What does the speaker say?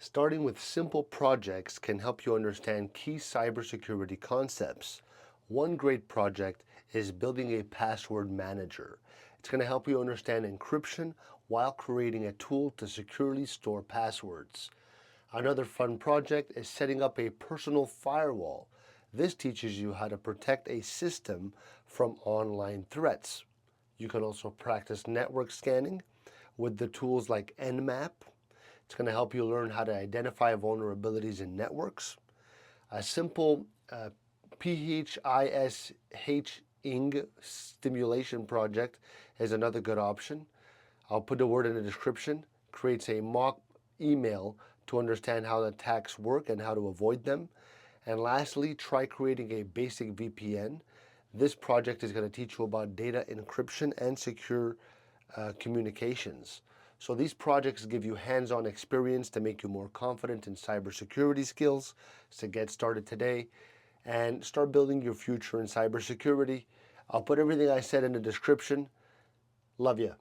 Starting with simple projects can help you understand key cybersecurity concepts. One great project is building a password manager. It's going to help you understand encryption while creating a tool to securely store passwords. Another fun project is setting up a personal firewall. This teaches you how to protect a system from online threats. You can also practice network scanning with the tools like Nmap. It's going to help you learn how to identify vulnerabilities in networks. A simple PHISHing stimulation project is another good option. I'll put the word in the description. Creates a mock email to understand how the attacks work and how to avoid them. And lastly, try creating a basic VPN. This project is going to teach you about data encryption and secure communications. So these projects give you hands-on experience to make you more confident in cybersecurity skills. So get started today and start building your future in cybersecurity. I'll put everything I said in the description. Love you.